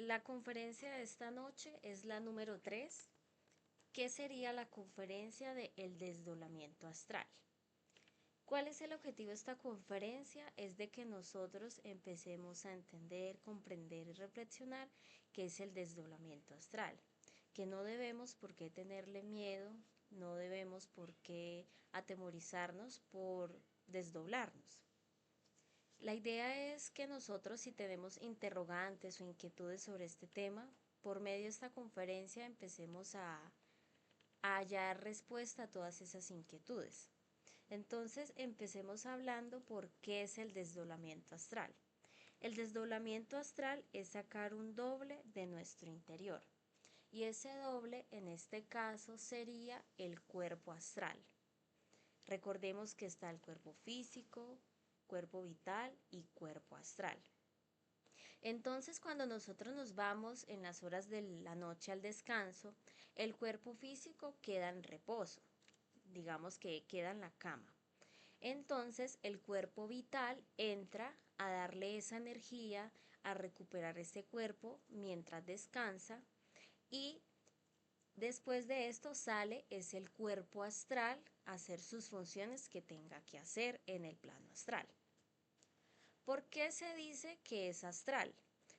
La conferencia de esta noche es la número 3. ¿Qué sería la conferencia de el desdoblamiento astral? ¿Cuál es el objetivo de esta conferencia? Es de que nosotros empecemos a entender, comprender y reflexionar qué es el desdoblamiento astral, que no debemos por qué tenerle miedo, no debemos por qué atemorizarnos por desdoblarnos. La idea es que nosotros, si tenemos interrogantes o inquietudes sobre este tema, por medio de esta conferencia empecemos a hallar respuesta a todas esas inquietudes. Entonces empecemos hablando por qué es el desdoblamiento astral. El desdoblamiento astral es sacar un doble de nuestro interior. Y ese doble en este caso sería el cuerpo astral. Recordemos que está el cuerpo físico, cuerpo vital y cuerpo astral. Entonces, cuando nosotros nos vamos en las horas de la noche al descanso, el cuerpo físico queda en reposo, digamos que queda en la cama. Entonces, el cuerpo vital entra a darle esa energía, a recuperar ese cuerpo mientras descansa, y después de esto sale es el cuerpo astral a hacer sus funciones que tenga que hacer en el plano astral. ¿Por qué se dice que es astral?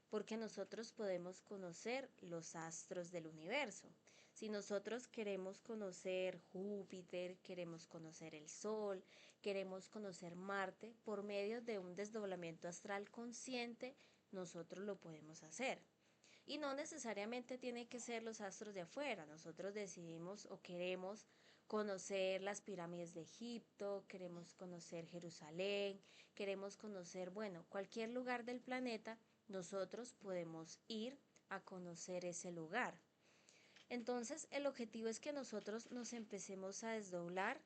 Porque nosotros podemos conocer los astros del universo. Si nosotros queremos conocer Júpiter, queremos conocer el Sol, queremos conocer Marte, por medio de un desdoblamiento astral consciente, nosotros lo podemos hacer. Y no necesariamente tiene que ser los astros de afuera. Nosotros decidimos o queremos conocer las pirámides de Egipto, queremos conocer Jerusalén, queremos conocer, bueno, cualquier lugar del planeta, nosotros podemos ir a conocer ese lugar. Entonces, el objetivo es que nosotros nos empecemos a desdoblar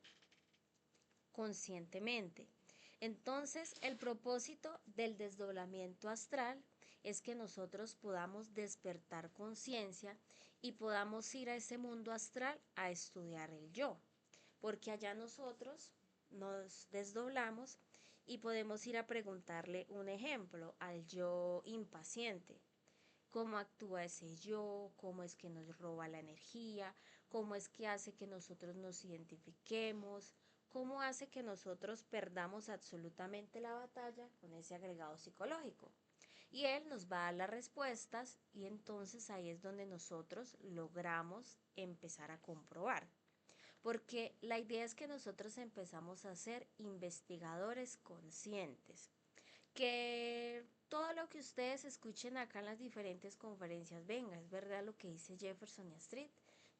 conscientemente. Entonces, el propósito del desdoblamiento astral es que nosotros podamos despertar conciencia y podamos ir a ese mundo astral a estudiar el yo, porque allá nosotros nos desdoblamos y podemos ir a preguntarle un ejemplo al yo impaciente. Cómo actúa ese yo, cómo es que nos roba la energía, cómo es que hace que nosotros nos identifiquemos, cómo hace que nosotros perdamos absolutamente la batalla con ese agregado psicológico. Y él nos va a dar las respuestas y entonces ahí es donde nosotros logramos empezar a comprobar. Porque la idea es que nosotros empezamos a ser investigadores conscientes, que todo lo que ustedes escuchen acá en las diferentes conferencias, venga, es verdad lo que dice Jefferson y Astrid,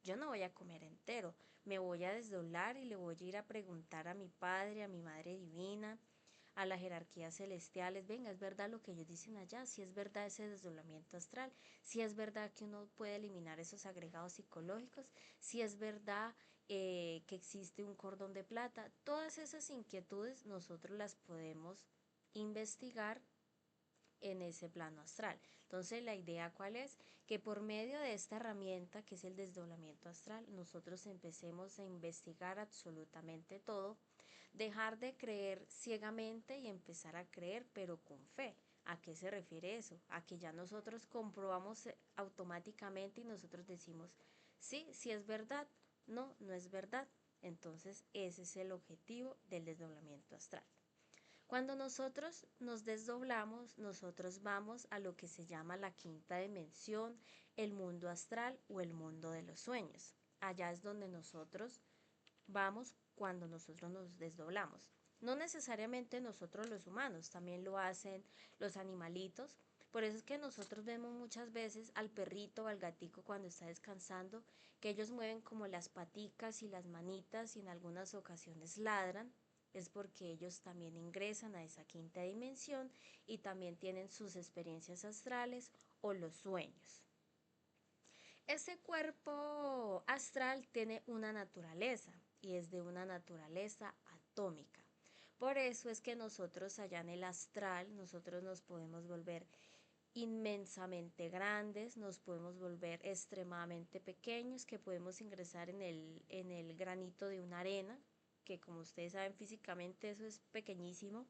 yo no voy a comer entero, me voy a desdoblar y le voy a ir a preguntar a mi padre, a mi madre divina, a las jerarquías celestiales, venga, es verdad lo que ellos dicen allá, si es verdad ese desdoblamiento astral, si es verdad que uno puede eliminar esos agregados psicológicos, si es verdad que existe un cordón de plata, todas esas inquietudes nosotros las podemos investigar en ese plano astral. Entonces la idea cuál es, que por medio de esta herramienta que es el desdoblamiento astral, nosotros empecemos a investigar absolutamente todo, dejar de creer ciegamente y empezar a creer pero con fe. ¿A qué se refiere eso? A que ya nosotros comprobamos automáticamente y nosotros decimos, sí, sí es verdad, no, no es verdad. Entonces ese es el objetivo del desdoblamiento astral. Cuando nosotros nos desdoblamos, nosotros vamos a lo que se llama la quinta dimensión, el mundo astral o el mundo de los sueños. Allá es donde nosotros vamos cuando nosotros nos desdoblamos. No necesariamente nosotros los humanos, también lo hacen los animalitos. Por eso es que nosotros vemos muchas veces al perrito o al gatico cuando está descansando, que ellos mueven como las paticas y las manitas y en algunas ocasiones ladran. Es porque ellos también ingresan a esa quinta dimensión y también tienen sus experiencias astrales o los sueños. Ese cuerpo astral tiene una naturaleza y es de una naturaleza atómica. Por eso es que nosotros allá en el astral, nosotros nos podemos volver inmensamente grandes, nos podemos volver extremadamente pequeños, que podemos ingresar en el granito de una arena, que como ustedes saben físicamente eso es pequeñísimo.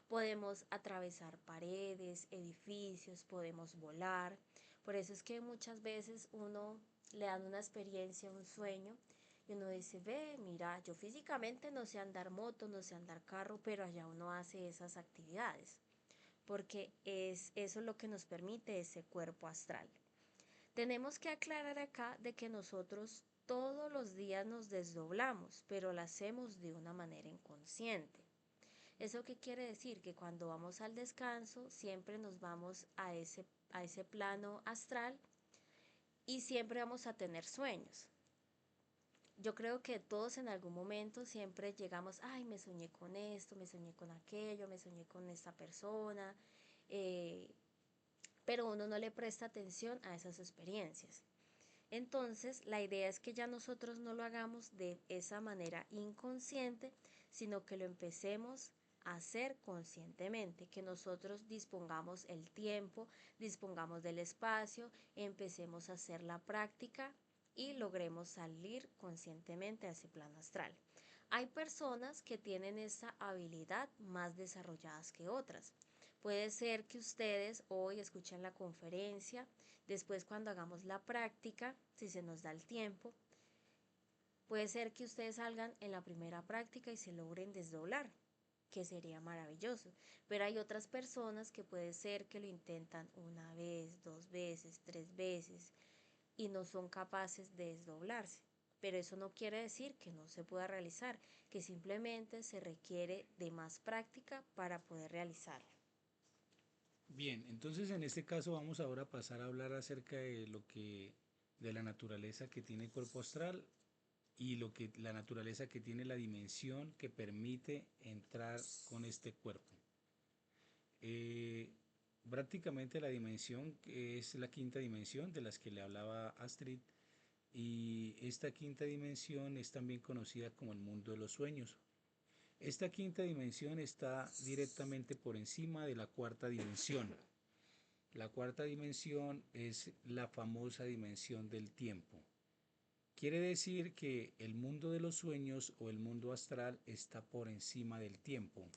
Podemos atravesar paredes, edificios, podemos volar, Por eso es que muchas veces uno le dan una experiencia, un sueño, y uno dice, ve, mira, yo físicamente no sé andar moto, no sé andar carro, pero allá uno hace esas actividades, porque es eso lo que nos permite ese cuerpo astral. Tenemos que aclarar acá de que nosotros todos los días nos desdoblamos, pero lo hacemos de una manera inconsciente. ¿Eso qué quiere decir? Que cuando vamos al descanso siempre nos vamos a ese plano astral y siempre vamos a tener sueños. Yo creo que todos en algún momento siempre llegamos, ay, me soñé con esto, me soñé con aquello, me soñé con esta persona, eh, pero uno no le presta atención a esas experiencias. Entonces, la idea es que ya nosotros no lo hagamos de esa manera inconsciente, sino que lo empecemos a hacer conscientemente, que nosotros dispongamos el tiempo, dispongamos del espacio, empecemos a hacer la práctica y logremos salir conscientemente a ese plano astral. Hay personas que tienen esta habilidad más desarrolladas que otras. Puede ser que ustedes hoy escuchen la conferencia, después cuando hagamos la práctica, si se nos da el tiempo, puede ser que ustedes salgan en la primera práctica y se logren desdoblar, que sería maravilloso. Pero hay otras personas que puede ser que lo intentan una vez, dos veces, tres veces y no son capaces de desdoblarse. Pero eso no quiere decir que no se pueda realizar, que simplemente se requiere de más práctica para poder realizarlo. Bien, entonces en este caso vamos ahora a pasar a hablar acerca de de la naturaleza que tiene el cuerpo astral y la naturaleza que tiene la dimensión que permite entrar con este cuerpo. Eh, Prácticamente la dimensión es la quinta dimensión de las que le hablaba Astrid, y esta quinta dimensión es también conocida como el mundo de los sueños. Esta quinta dimensión está directamente por encima de la cuarta dimensión. La cuarta dimensión es la famosa dimensión del tiempo. Quiere decir que el mundo de los sueños o el mundo astral está por encima del tiempo.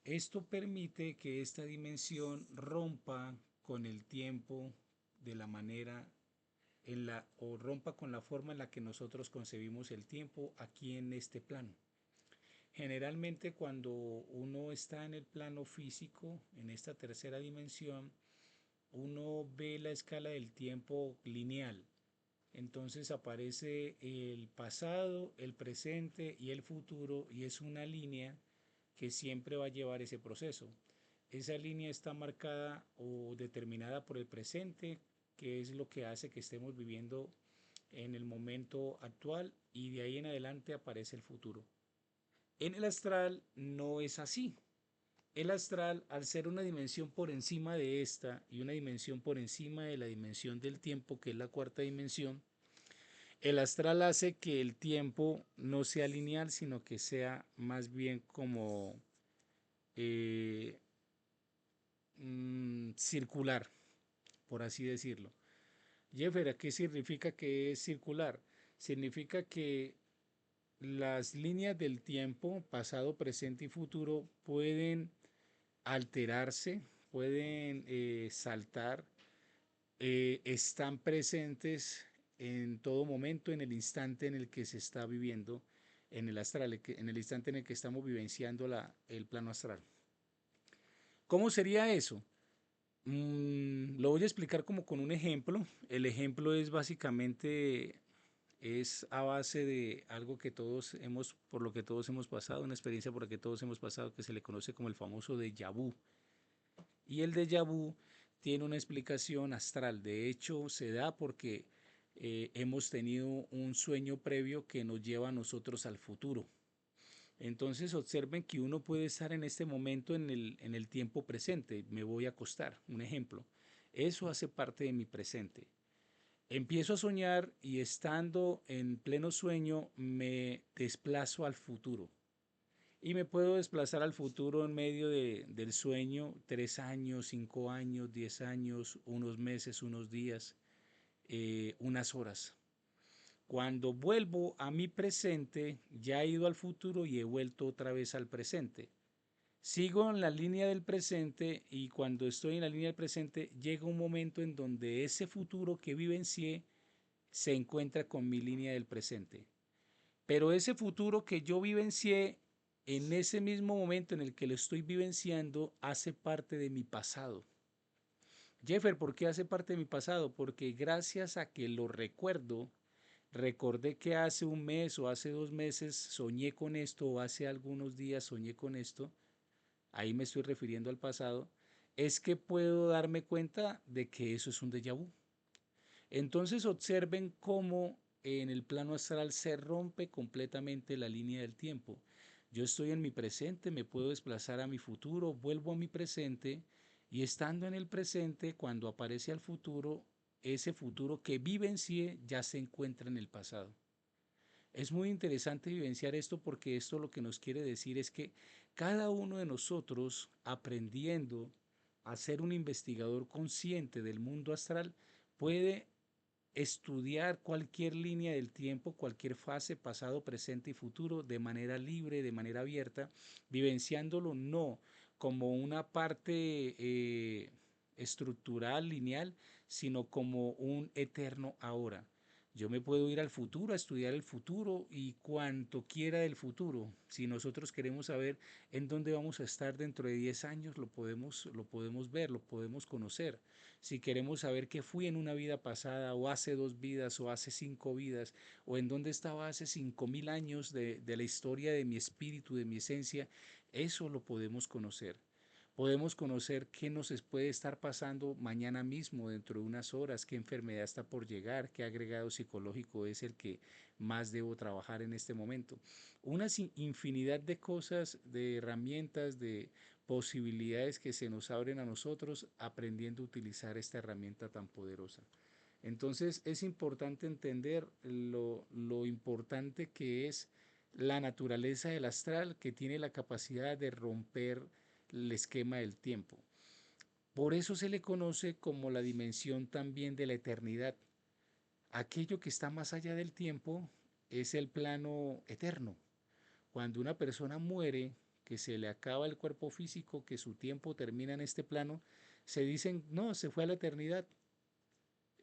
Esto permite que esta dimensión rompa con el tiempo de la manera o rompa con la forma en la que nosotros concebimos el tiempo aquí en este plano. Generalmente cuando uno está en el plano físico, en esta tercera dimensión, uno ve la escala del tiempo lineal. Entonces aparece el pasado, el presente y el futuro, y es una línea que siempre va a llevar ese proceso. Esa línea está marcada o determinada por el presente, que es lo que hace que estemos viviendo en el momento actual, y de ahí en adelante aparece el futuro. En el astral no es así. El astral, al ser una dimensión por encima de esta y una dimensión por encima de la dimensión del tiempo, que es la cuarta dimensión, el astral hace que el tiempo no sea lineal, sino que sea más bien como eh, circular, por así decirlo. Jeffer, ¿qué significa que es circular? Significa que las líneas del tiempo, pasado, presente y futuro, pueden alterarse, pueden saltar, están presentes en todo momento, en el instante en el que se está viviendo en el astral, en el instante en el que estamos vivenciando el plano astral. ¿Cómo sería eso? Lo voy a explicar como con un ejemplo. El ejemplo es básicamente, es a base de algo que todos hemos, por lo que todos hemos pasado, una experiencia por la que todos hemos pasado, que se le conoce como el famoso déjà vu. Y el déjà vu tiene una explicación astral. De hecho, se da porque hemos tenido un sueño previo que nos lleva a nosotros al futuro. Entonces observen que uno puede estar en este momento en el tiempo presente. Me voy a acostar, un ejemplo. Eso hace parte de mi presente. Empiezo a soñar y estando en pleno sueño me desplazo al futuro. Y me puedo desplazar al futuro en medio del sueño, 3 años, 5 años, 10 años, unos meses, unos días, unas horas. Cuando vuelvo a mi presente, ya he ido al futuro y he vuelto otra vez al presente. Sigo en la línea del presente y cuando estoy en la línea del presente llega un momento en donde ese futuro que vivencié se encuentra con mi línea del presente. Pero ese futuro que yo vivencié en ese mismo momento en el que lo estoy vivenciando hace parte de mi pasado. Jeffer, ¿por qué hace parte de mi pasado? Porque gracias a que lo recuerdo, recordé que hace un mes o hace 2 meses soñé con esto o hace algunos días soñé con esto, ahí me estoy refiriendo al pasado, es que puedo darme cuenta de que eso es un déjà vu. Entonces observen cómo en el plano astral se rompe completamente la línea del tiempo. Yo estoy en mi presente, me puedo desplazar a mi futuro, vuelvo a mi presente y estando en el presente, cuando aparece al futuro, ese futuro que vivencié ya se encuentra en el pasado. Es muy interesante vivenciar esto porque esto lo que nos quiere decir es que cada uno de nosotros, aprendiendo a ser un investigador consciente del mundo astral, puede estudiar cualquier línea del tiempo, cualquier fase, pasado, presente y futuro, de manera libre, de manera abierta, vivenciándolo no como una parte estructural, lineal, sino como un eterno ahora. Yo me puedo ir al futuro a estudiar el futuro y cuanto quiera del futuro. Si nosotros queremos saber en dónde vamos a estar dentro de 10 años, lo podemos ver, lo podemos conocer. Si queremos saber qué fui en una vida pasada, o hace 2 vidas, o hace 5 vidas, o en dónde estaba hace 5000 años de la historia de mi espíritu, de mi esencia, eso lo podemos conocer. Podemos conocer qué nos puede estar pasando mañana mismo, dentro de unas horas, qué enfermedad está por llegar, qué agregado psicológico es el que más debo trabajar en este momento. Una infinidad de cosas, de herramientas, de posibilidades que se nos abren a nosotros aprendiendo a utilizar esta herramienta tan poderosa. Entonces es importante entender lo importante que es la naturaleza del astral, que tiene la capacidad de romper el esquema del tiempo. Por eso se le conoce como la dimensión también de la eternidad. Aquello que está más allá del tiempo es el plano eterno. Cuando una persona muere, que se le acaba el cuerpo físico, que su tiempo termina en este plano, se dicen, no, se fue a la eternidad.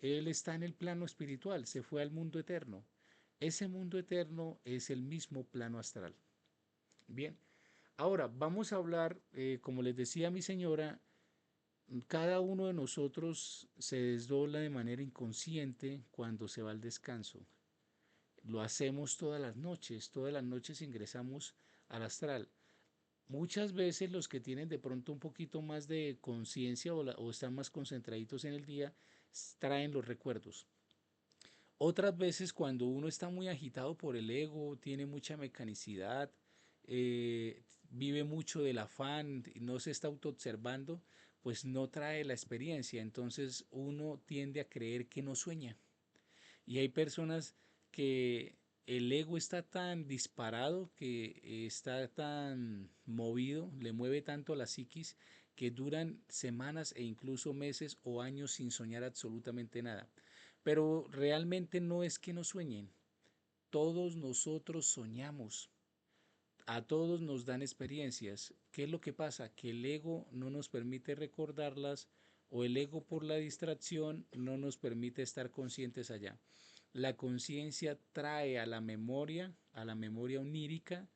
Él está en el plano espiritual, se fue al mundo eterno. Ese mundo eterno es el mismo plano astral. Bien, ahora vamos a hablar, como les decía mi señora, cada uno de nosotros se desdobla de manera inconsciente cuando se va al descanso. Lo hacemos todas las noches ingresamos al astral. Muchas veces los que tienen de pronto un poquito más de conciencia o están más concentraditos en el día traen los recuerdos. Otras veces cuando uno está muy agitado por el ego, tiene mucha mecanicidad, vive mucho del afán, no se está autoobservando, pues no trae la experiencia. Entonces uno tiende a creer que no sueña. Y hay personas que el ego está tan disparado, que está tan movido, le mueve tanto la psiquis, que duran semanas e incluso meses o años sin soñar absolutamente nada. Pero realmente no es que no sueñen, todos nosotros soñamos, a todos nos dan experiencias. ¿Qué es lo que pasa? Que el ego no nos permite recordarlas o el ego por la distracción no nos permite estar conscientes allá. La conciencia trae a la memoria onírica,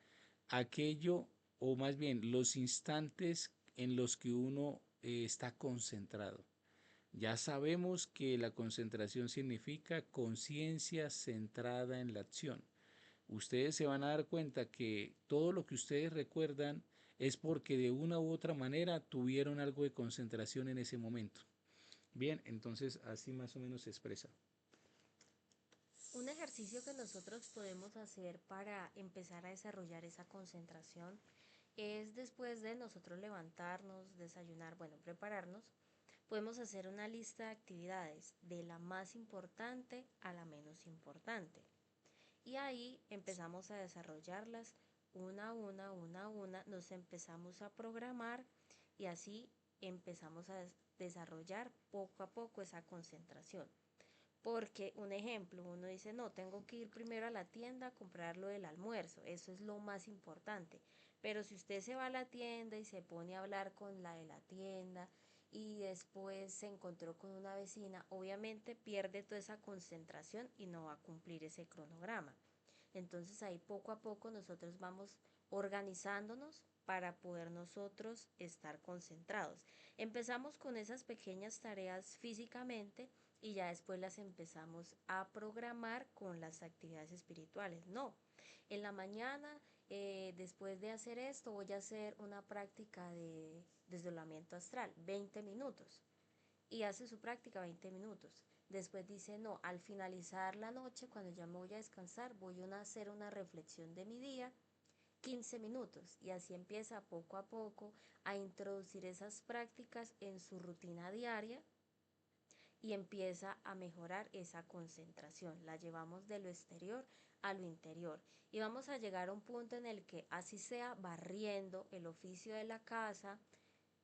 aquello, o más bien los instantes en los que uno está concentrado. Ya sabemos que la concentración significa conciencia centrada en la acción. Ustedes se van a dar cuenta que todo lo que ustedes recuerdan es porque de una u otra manera tuvieron algo de concentración en ese momento. Bien, entonces así más o menos se expresa. Un ejercicio que nosotros podemos hacer para empezar a desarrollar esa concentración es después de nosotros levantarnos, desayunar, bueno, prepararnos, podemos hacer una lista de actividades de la más importante a la menos importante. Y ahí empezamos a desarrollarlas una, nos empezamos a programar y así empezamos a desarrollar poco a poco esa concentración. Porque un ejemplo, uno dice, no, tengo que ir primero a la tienda a comprar lo del almuerzo, eso es lo más importante. Pero si usted se va a la tienda y se pone a hablar con la de la tienda y después se encontró con una vecina, obviamente pierde toda esa concentración y no va a cumplir ese cronograma. Entonces ahí poco a poco nosotros vamos organizándonos para poder nosotros estar concentrados. Empezamos con esas pequeñas tareas físicamente y ya después las empezamos a programar con las actividades espirituales. No, en la mañana, después de hacer esto, voy a hacer una práctica de desdoblamiento astral, 20 minutos. Y hace su práctica 20 minutos. Después dice, no, al finalizar la noche, cuando ya me voy a descansar, voy a hacer una reflexión de mi día, 15 minutos. Y así empieza poco a poco a introducir esas prácticas en su rutina diaria y empieza a mejorar esa concentración. La llevamos de lo exterior a lo interior y vamos a llegar a un punto en el que así sea barriendo el oficio de la casa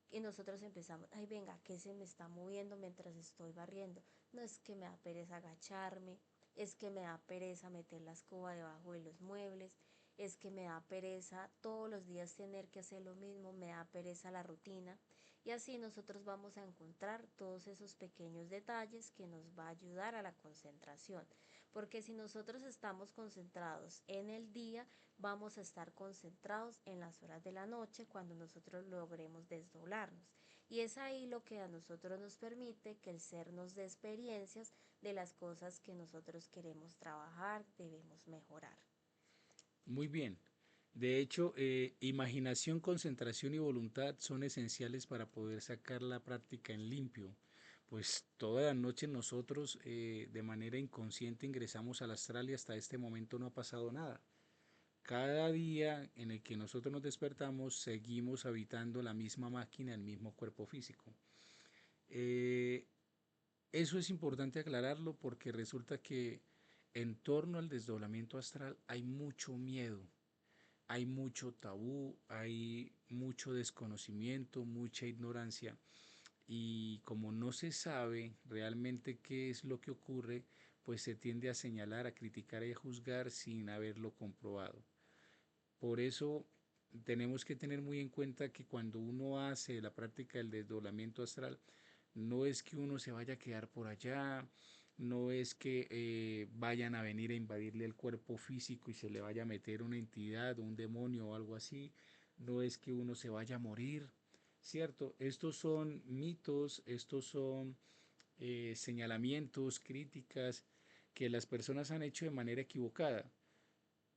y nosotros empezamos, ay venga, ¿qué se me está moviendo mientras estoy barriendo? No, es que me da pereza agacharme, es que me da pereza meter la escoba debajo de los muebles, es que me da pereza todos los días tener que hacer lo mismo, me da pereza la rutina. Y así nosotros vamos a encontrar todos esos pequeños detalles que nos va a ayudar a la concentración. Porque si nosotros estamos concentrados en el día, vamos a estar concentrados en las horas de la noche cuando nosotros logremos desdoblarnos. Y es ahí lo que a nosotros nos permite que el ser nos dé experiencias de las cosas que nosotros queremos trabajar, debemos mejorar. Muy bien. De hecho, imaginación, concentración y voluntad son esenciales para poder sacar la práctica en limpio. Pues toda la noche nosotros de manera inconsciente ingresamos al astral y hasta este momento no ha pasado nada. Cada día en el que nosotros nos despertamos seguimos habitando la misma máquina, el mismo cuerpo físico. Eh, Eso es importante aclararlo porque resulta que en torno al desdoblamiento astral hay mucho miedo, hay mucho tabú, hay mucho desconocimiento, mucha ignorancia y como no se sabe realmente qué es lo que ocurre, pues se tiende a señalar, a criticar y a juzgar sin haberlo comprobado. Por eso tenemos que tener muy en cuenta que cuando uno hace la práctica del desdoblamiento astral, no es que uno se vaya a quedar por allá, no es que vayan a venir a invadirle el cuerpo físico y se le vaya a meter una entidad, un demonio o algo así, no es que uno se vaya a morir, ¿cierto? Estos son mitos, estos son señalamientos, críticas que las personas han hecho de manera equivocada.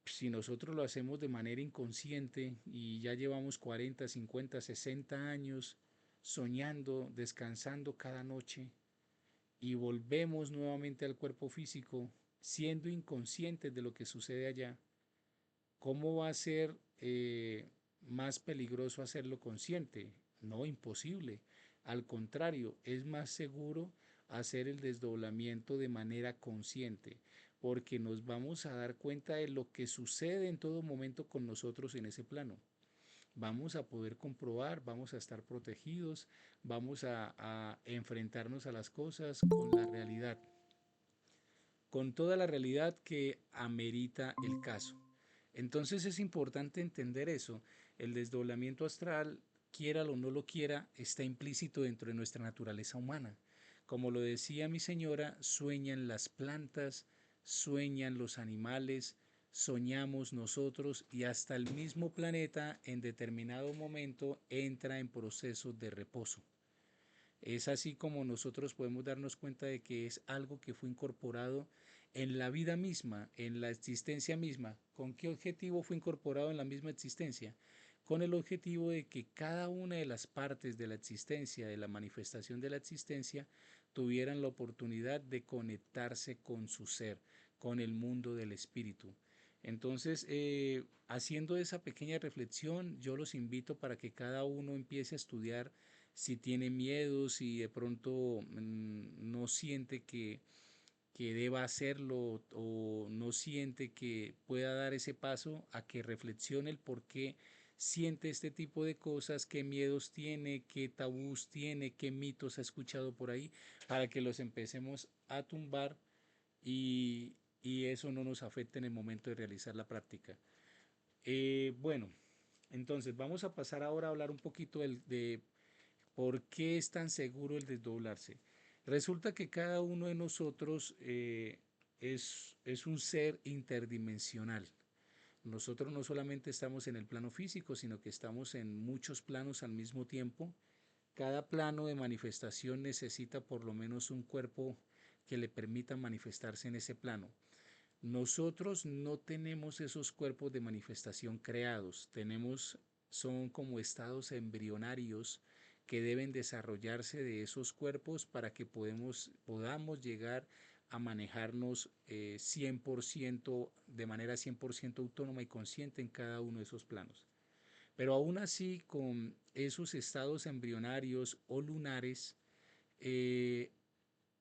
Si nosotros lo hacemos de manera inconsciente y ya llevamos 40, 50, 60 años soñando, descansando cada noche y volvemos nuevamente al cuerpo físico siendo inconscientes de lo que sucede allá, ¿cómo va a ser más peligroso hacerlo consciente? No, imposible. Al contrario, es más seguro hacer el desdoblamiento de manera consciente, porque nos vamos a dar cuenta de lo que sucede en todo momento con nosotros en ese plano. Vamos a poder comprobar, vamos a estar protegidos, vamos a enfrentarnos a las cosas con la realidad, con toda la realidad que amerita el caso. Entonces es importante entender eso. El desdoblamiento astral, quiera o no lo quiera, está implícito dentro de nuestra naturaleza humana. Como lo decía mi señora, sueñan las plantas, sueñan los animales, soñamos nosotros y hasta el mismo planeta en determinado momento entra en procesos de reposo. Es así como nosotros podemos darnos cuenta de que es algo que fue incorporado en la vida misma, en la existencia misma. ¿Con qué objetivo fue incorporado en la misma existencia? Con el objetivo de que cada una de las partes de la existencia, de la manifestación de la existencia, tuvieran la oportunidad de conectarse con su ser, con el mundo del espíritu. Entonces, haciendo esa pequeña reflexión, yo los invito para que cada uno empiece a estudiar si tiene miedo, si de pronto no siente que deba hacerlo o no siente que pueda dar ese paso, a que reflexione el por qué siente este tipo de cosas, qué miedos tiene, qué tabús tiene, qué mitos ha escuchado por ahí, para que los empecemos a tumbar y eso no nos afecte en el momento de realizar la práctica. Bueno, Entonces, vamos a pasar ahora a hablar un poquito de por qué es tan seguro el desdoblarse. Resulta que cada uno de nosotros es un ser interdimensional. Nosotros no solamente estamos en el plano físico, sino que estamos en muchos planos al mismo tiempo. Cada plano de manifestación necesita por lo menos un cuerpo que le permita manifestarse en ese plano. Nosotros no tenemos esos cuerpos de manifestación creados, son como estados embrionarios que deben desarrollarse de esos cuerpos para que podamos llegar a manejarnos 100% de manera 100% autónoma y consciente en cada uno de esos planos. Pero aún así, con esos estados embrionarios o lunares, eh,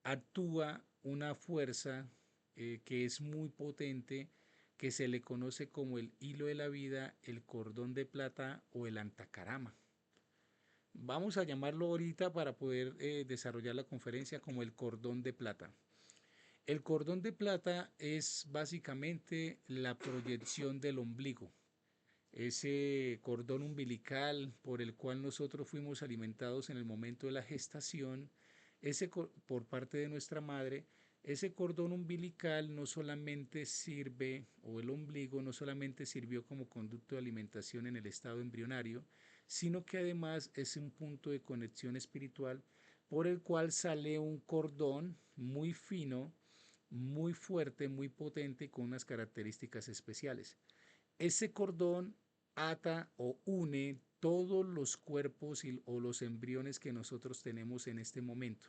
actúa una fuerza que es muy potente, que se le conoce como el hilo de la vida, el cordón de plata o el antacarama. Vamos a llamarlo ahorita para poder desarrollar la conferencia como el cordón de plata. El cordón de plata es básicamente la proyección del ombligo, ese cordón umbilical por el cual nosotros fuimos alimentados en el momento de la gestación, por parte de nuestra madre. Ese cordón umbilical no solamente sirve, o el ombligo no solamente sirvió como conducto de alimentación en el estado embrionario, sino que además es un punto de conexión espiritual por el cual sale un cordón muy fino, muy fuerte, muy potente, con unas características especiales. Ese cordón ata o une todos los cuerpos o los embriones que nosotros tenemos en este momento.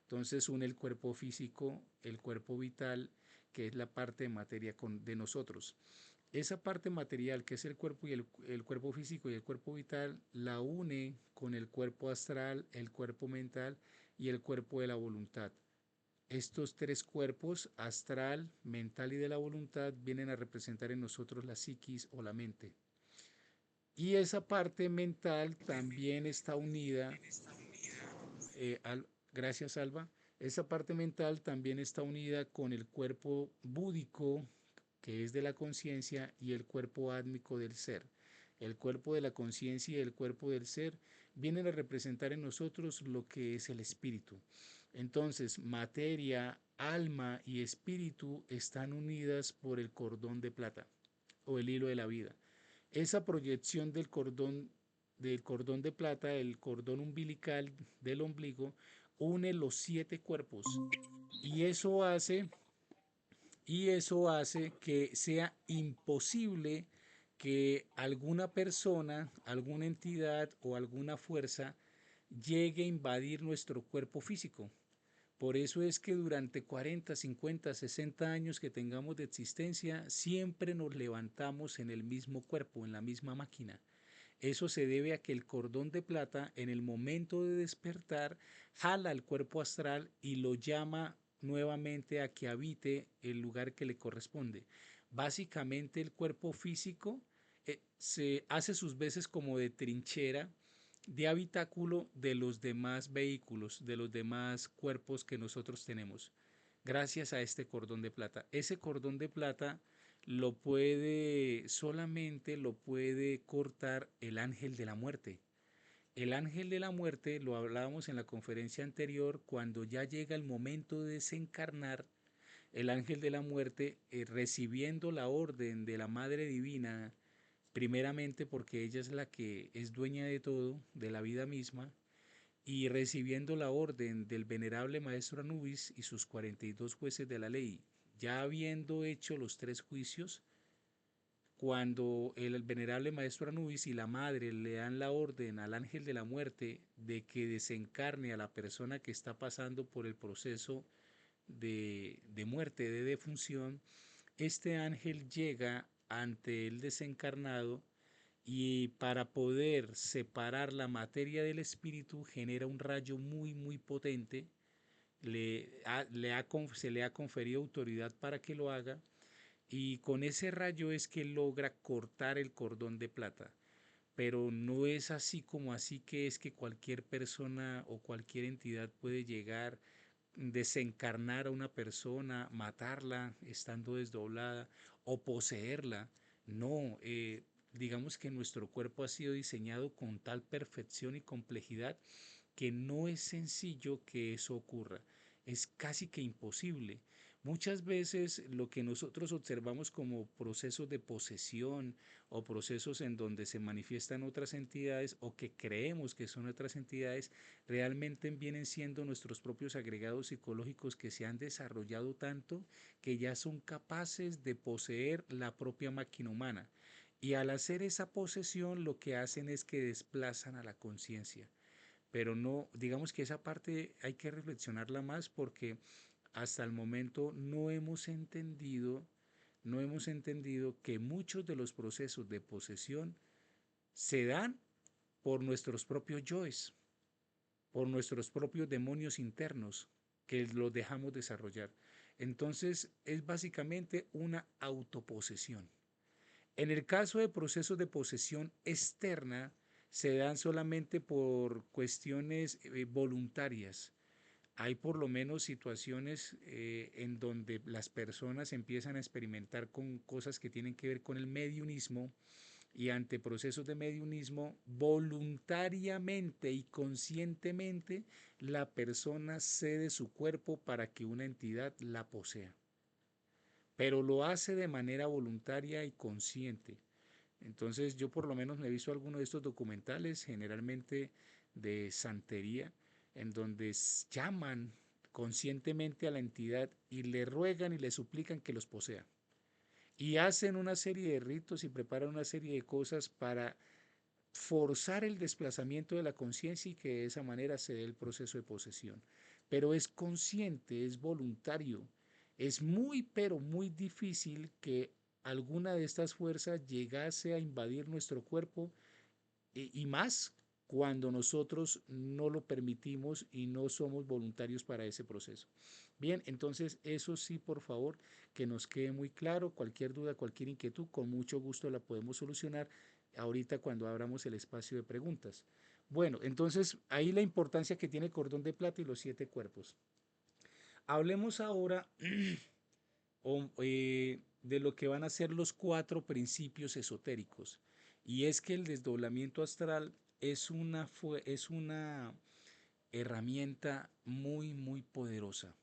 Entonces une el cuerpo físico, el cuerpo vital, que es la parte de materia de nosotros. Esa parte material, que es el cuerpo y el cuerpo físico y el cuerpo vital, la une con el cuerpo astral, el cuerpo mental y el cuerpo de la voluntad. Estos tres cuerpos, astral, mental y de la voluntad, vienen a representar en nosotros la psiquis o la mente. Y esa parte mental también está unida, gracias Alba, esa parte mental también está unida con el cuerpo búdico, que es de la conciencia, y el cuerpo átmico del ser. El cuerpo de la conciencia y el cuerpo del ser vienen a representar en nosotros lo que es el espíritu. Entonces, materia, alma y espíritu están unidas por el cordón de plata o el hilo de la vida. Esa proyección del cordón de plata, el cordón umbilical del ombligo, une los 7 cuerpos y eso hace que sea imposible que alguna persona, alguna entidad o alguna fuerza llegue a invadir nuestro cuerpo físico. Por eso es que durante 40, 50, 60 años que tengamos de existencia, siempre nos levantamos en el mismo cuerpo, en la misma máquina. Eso se debe a que el cordón de plata, en el momento de despertar, jala al cuerpo astral y lo llama nuevamente a que habite el lugar que le corresponde. Básicamente el cuerpo físico se hace sus veces como de trinchera, de habitáculo de los demás vehículos, de los demás cuerpos que nosotros tenemos, gracias a este cordón de plata. Ese cordón de plata solamente lo puede cortar el ángel de la muerte. El ángel de la muerte, lo hablábamos en la conferencia anterior, cuando ya llega el momento de desencarnar, el ángel de la muerte, recibiendo la orden de la Madre Divina, primeramente porque ella es la que es dueña de todo, de la vida misma, y recibiendo la orden del venerable maestro Anubis y sus 42 jueces de la ley, ya habiendo hecho los 3 juicios, cuando el venerable maestro Anubis y la madre le dan la orden al ángel de la muerte de que desencarne a la persona que está pasando por el proceso de muerte, de defunción, este ángel llega ante el desencarnado y para poder separar la materia del espíritu genera un rayo muy muy potente, se le ha conferido autoridad para que lo haga, y con ese rayo es que logra cortar el cordón de plata. Pero no es así como así que es que cualquier persona o cualquier entidad puede llegar, desencarnar a una persona, matarla estando desdoblada o poseerla. No, digamos que nuestro cuerpo ha sido diseñado con tal perfección y complejidad que no es sencillo que eso ocurra, es casi que imposible. Muchas veces lo que nosotros observamos como procesos de posesión o procesos en donde se manifiestan otras entidades o que creemos que son otras entidades, realmente vienen siendo nuestros propios agregados psicológicos que se han desarrollado tanto que ya son capaces de poseer la propia máquina humana. Y al hacer esa posesión lo que hacen es que desplazan a la conciencia, pero no, digamos que esa parte hay que reflexionarla más porque hasta el momento no hemos entendido que muchos de los procesos de posesión se dan por nuestros propios yoes, por nuestros propios demonios internos que los dejamos desarrollar. Entonces es básicamente una autoposesión. En el caso de procesos de posesión externa, se dan solamente por cuestiones voluntarias. Hay por lo menos situaciones en donde las personas empiezan a experimentar con cosas que tienen que ver con el mediunismo y ante procesos de mediunismo, voluntariamente y conscientemente la persona cede su cuerpo para que una entidad la posea, pero lo hace de manera voluntaria y consciente. Entonces yo por lo menos me he visto algunos de estos documentales, generalmente de santería, en donde llaman conscientemente a la entidad y le ruegan y le suplican que los posea. Y hacen una serie de ritos y preparan una serie de cosas para forzar el desplazamiento de la conciencia y que de esa manera se dé el proceso de posesión. Pero es consciente, es voluntario. Es muy, pero muy difícil que alguna de estas fuerzas llegase a invadir nuestro cuerpo y más cuando nosotros no lo permitimos y no somos voluntarios para ese proceso. Bien, entonces eso sí, por favor, que nos quede muy claro. Cualquier duda, cualquier inquietud, con mucho gusto la podemos solucionar ahorita cuando abramos el espacio de preguntas. Bueno, entonces ahí la importancia que tiene el cordón de plata y los 7 cuerpos. Hablemos ahora de lo que van a ser los 4 principios esotéricos. Y es que el desdoblamiento astral es una herramienta muy, muy poderosa.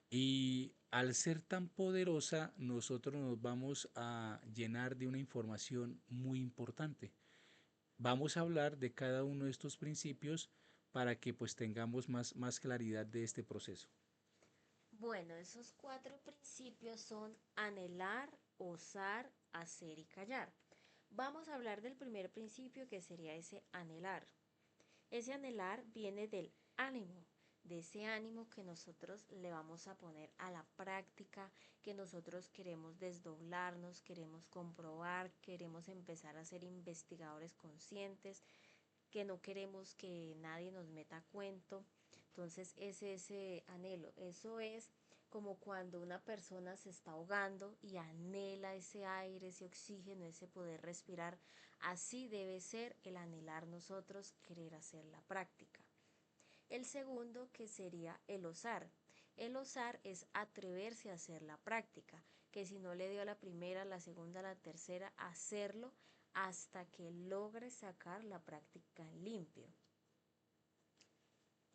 Y al ser tan poderosa, nosotros nos vamos a llenar de una información muy importante. Vamos a hablar de cada uno de estos principios para que pues tengamos más claridad de este proceso. Bueno, esos 4 principios son anhelar, osar, hacer y callar. Vamos a hablar del primer principio que sería ese anhelar. Ese anhelar viene del ánimo, de ese ánimo que nosotros le vamos a poner a la práctica, que nosotros queremos desdoblarnos, queremos comprobar, queremos empezar a ser investigadores conscientes, que no queremos que nadie nos meta cuento. Entonces ese anhelo, eso es como cuando una persona se está ahogando y anhela ese aire, ese oxígeno, ese poder respirar. Así debe ser el anhelar nosotros, querer hacer la práctica. El segundo que sería el osar. El osar es atreverse a hacer la práctica, que si no le dio a la primera, la segunda, la tercera, hacerlo hasta que logre sacar la práctica en limpio.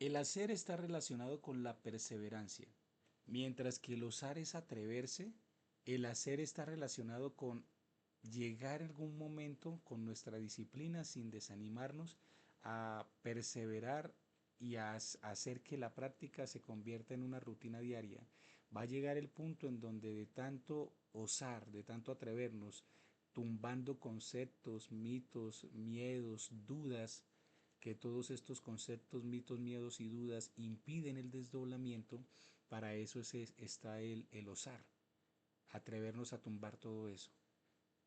El hacer está relacionado con la perseverancia, mientras que el osar es atreverse, el hacer está relacionado con llegar en algún momento con nuestra disciplina sin desanimarnos a perseverar y a hacer que la práctica se convierta en una rutina diaria. Va a llegar el punto en donde de tanto osar, de tanto atrevernos, tumbando conceptos, mitos, miedos, dudas, que todos estos conceptos, mitos, miedos y dudas impiden el desdoblamiento, para eso está el osar, atrevernos a tumbar todo eso.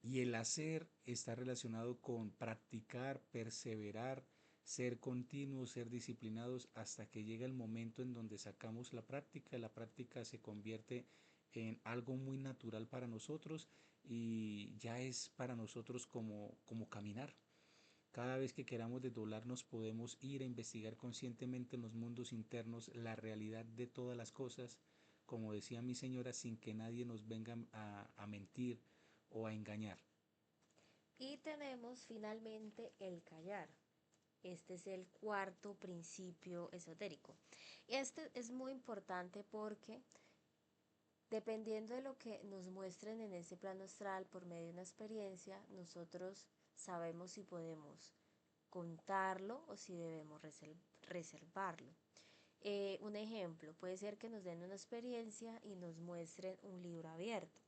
Y el hacer está relacionado con practicar, perseverar, ser continuos, ser disciplinados hasta que llega el momento en donde sacamos la práctica se convierte en algo muy natural para nosotros y ya es para nosotros como caminar. Cada vez que queramos desdoblarnos podemos ir a investigar conscientemente en los mundos internos la realidad de todas las cosas, como decía mi señora, sin que nadie nos venga a mentir o a engañar. Y tenemos finalmente el callar. Este es el cuarto principio esotérico. Este es muy importante porque dependiendo de lo que nos muestren en ese plano astral por medio de una experiencia, nosotros sabemos si podemos contarlo o si debemos reservarlo. Un ejemplo, puede ser que nos den una experiencia y nos muestren un libro abierto.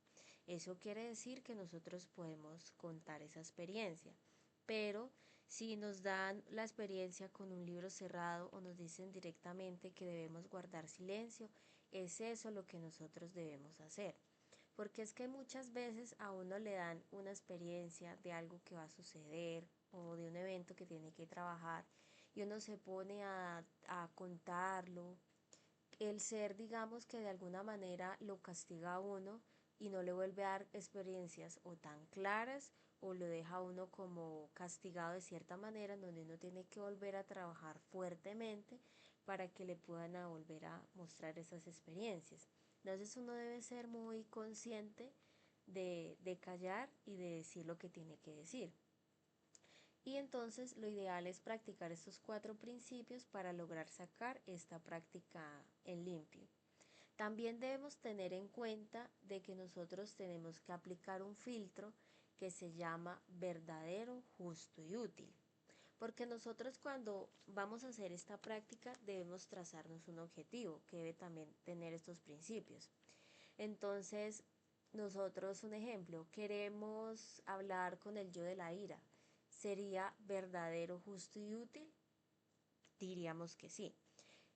Eso quiere decir que nosotros podemos contar esa experiencia. Pero si nos dan la experiencia con un libro cerrado o nos dicen directamente que debemos guardar silencio, es eso lo que nosotros debemos hacer. Porque es que muchas veces a uno le dan una experiencia de algo que va a suceder o de un evento que tiene que trabajar y uno se pone a contarlo. El ser, digamos que de alguna manera lo castiga a uno y no le vuelve a dar experiencias o tan claras o lo deja a uno como castigado de cierta manera en donde uno tiene que volver a trabajar fuertemente para que le puedan a volver a mostrar esas experiencias. Entonces uno debe ser muy consciente de callar y de decir lo que tiene que decir. Y entonces lo ideal es practicar estos cuatro principios para lograr sacar esta práctica en limpio. También debemos tener en cuenta de que nosotros tenemos que aplicar un filtro que se llama verdadero, justo y útil. Porque nosotros cuando vamos a hacer esta práctica debemos trazarnos un objetivo que debe también tener estos principios. Entonces, nosotros, un ejemplo, queremos hablar con el yo de la ira. ¿Sería verdadero, justo y útil? Diríamos que sí.